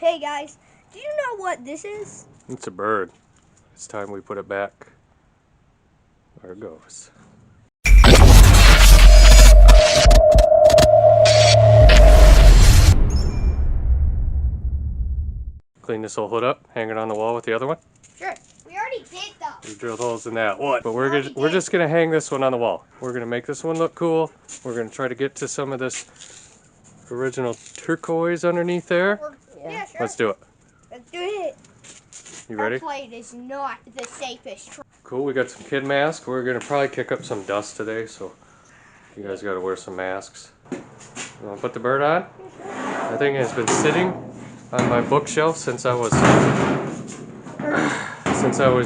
Hey guys, do you know what this is? It's a bird. It's time we put it back where it goes. Clean this whole hood up, hang it on the wall with the other one. Sure. We already did though. We drilled holes in that. What? But we're just gonna hang this one on the wall. We're gonna make this one look cool. We're gonna try to get to some of this original turquoise underneath there. Yeah, sure. Let's do it. Let's do it. You ready? Our plate is not the safest. Cool, we got some kid masks. We're gonna probably kick up some dust today, so you guys gotta wear some masks. You wanna put the bird on? That thing has been sitting on my bookshelf since I was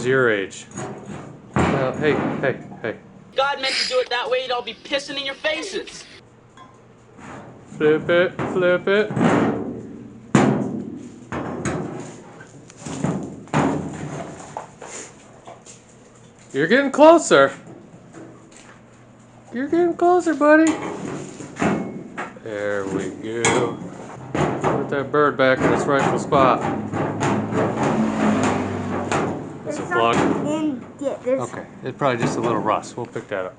your age. Hey. God meant to do it that way, you'd all be pissing in your faces. Flip it, flip it. You're getting closer. You're getting closer, buddy. There we go. Put that bird back in its rightful spot. Is it plugged? Okay, it's probably just a little rust. We'll pick that up.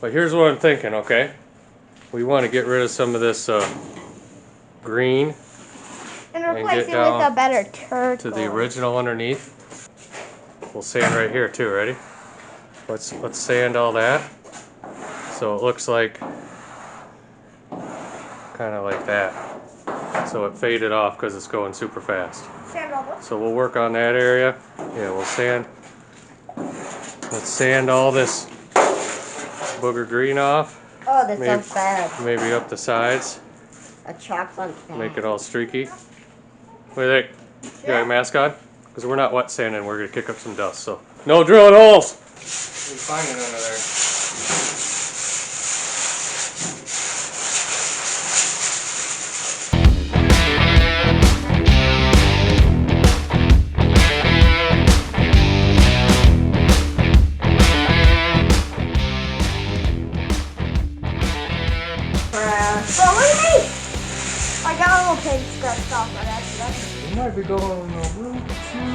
But here's what I'm thinking, okay? We want to get rid of some of this green and replace it with a better turquoise. To the original underneath. We'll sand right here too, ready? Let's sand all that so it looks like kind of like that. So it faded off because it's going super fast. Sand over. So we'll work on that area. Yeah, we'll sand. Let's sand all this booger green off. Oh, that sounds bad. Maybe up the sides. A chocolate bad. Make it all streaky. What do you think? You got your mask on? Because we're not wet sanding, we're going to kick up some dust. So no drilling holes! We find it under there. But look at me! I got a little pig scratched off right after. You might be going a little too...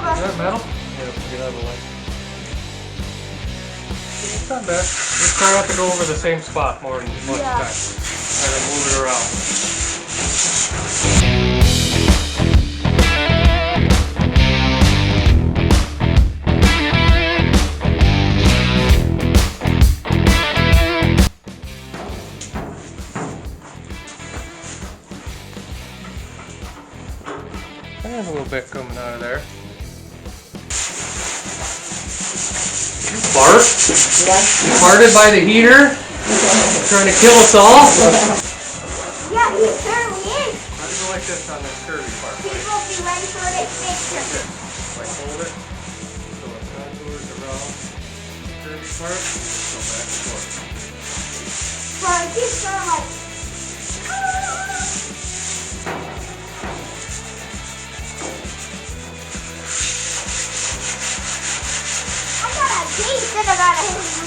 Is that metal? Yeah, get out of the way. It's not bad. Just try not to go over the same spot more than much time. And then move it around. There's a little bit coming out of there. You fart? Yeah. You farted by the heater? Trying to kill us all? Yeah, he certainly is. How do you like this on this curvy part? People will be ready for this picture. Like hold it so it contours around the curvy part. Go back and forth. So it keeps sort of like...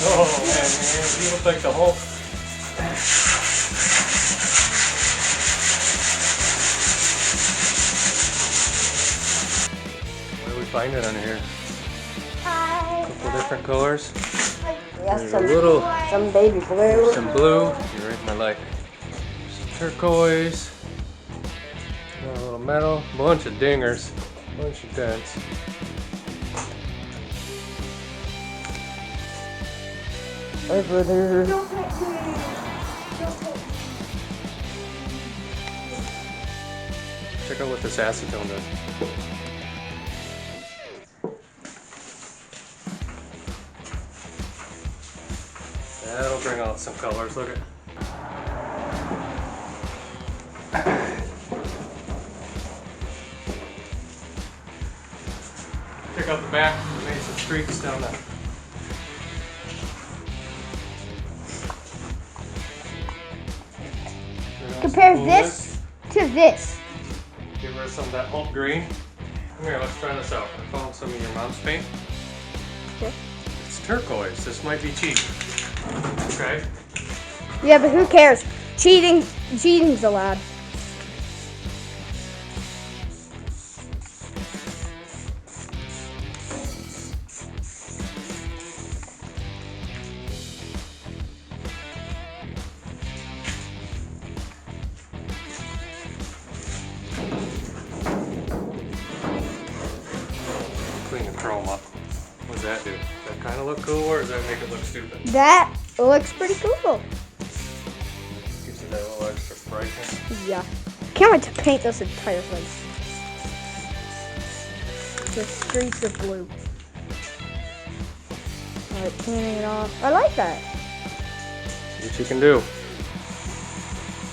Oh man, you look like the whole... What do we find it under here? A couple different colors. Yeah, There's some baby blue. Some blue. You're right, my light. Some turquoise. A little metal. Bunch of dingers. Bunch of dents. Hey, brother. Check out what this acetone does. That'll bring out some colors. Look at. Check out the back. We made some streaks down there. Compare this to this. Give her some of that Hulk green. Come here, let's try this out. I found some of your mom's paint. Okay. It's turquoise. This might be cheap. Okay. Yeah, but who cares? Cheating's allowed. that do? Does that kind of look cool, or does that make it look stupid? That looks pretty cool. Gives it that little extra brightness. Yeah. Can't wait to paint this entire thing. The streaks of blue. Alright, painting it off. I like that. See what you can do.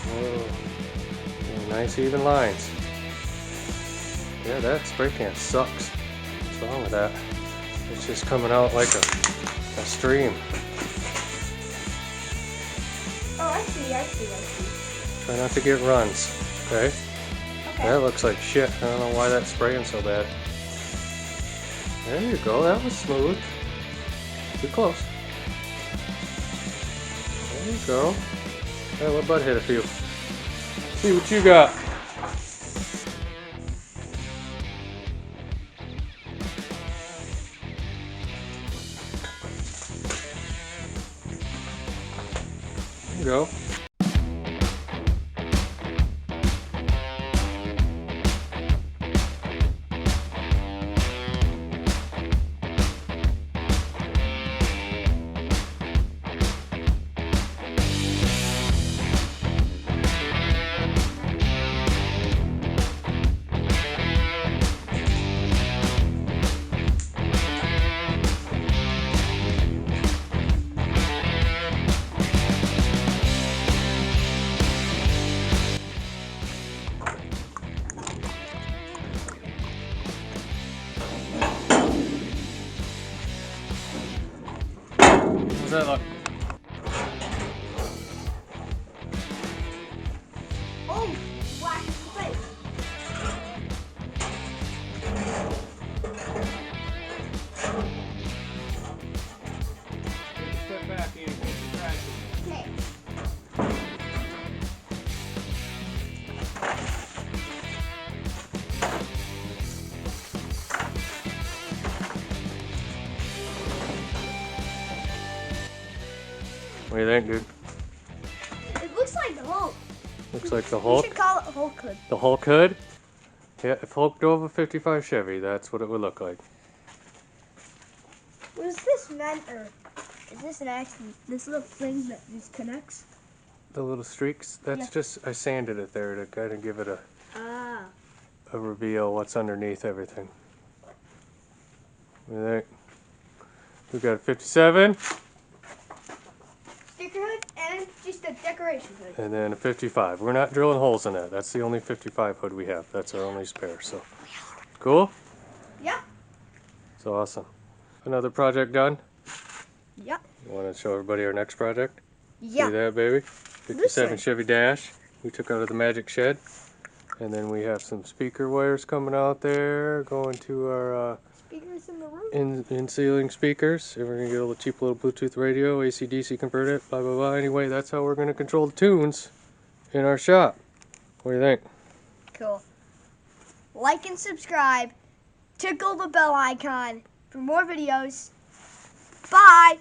Whoa. Nice even lines. Yeah, that spray can sucks. What's wrong with that? It's just coming out like a stream. Oh, I see. Try not to get runs, okay? Okay. That looks like shit. I don't know why that's spraying so bad. There you go, that was smooth. Too close. There you go. Yeah, my butt hit a few. See what you got. There you go. How's that look? Oh, black face. Step back, Ian. Okay. What do you think, dude? It looks like the Hulk. Looks like the We Hulk. should call it Hulk Hood. The Hulk hood? Yeah, if Hulk drove a 55 Chevy, that's what it would look like. Was this meant, or is this an accident? This little thing that just connects? The little streaks, that's Yeah. just, I sanded it there to kind of give it Ah. a reveal what's underneath everything. What do you think? We got a 57 Sticker hood and just a decoration hood. and then a 55. We're not drilling holes in that. That's the only 55 hood we have. That's our only spare, so. Cool? Yeah. It's awesome. Another project done? Yeah. You want to show everybody our next project? Yeah. See that, baby? 57 one. Chevy Dash. We took out of the magic shed. And then we have some speaker wires coming out there, going to our Speakers in the room. in-ceiling speakers. And we're going to get a little cheap little Bluetooth radio, AC-DC converter, blah, blah, blah. Anyway, that's how we're going to control the tunes in our shop. What do you think? Cool. Like and subscribe. Tickle the bell icon for more videos. Bye.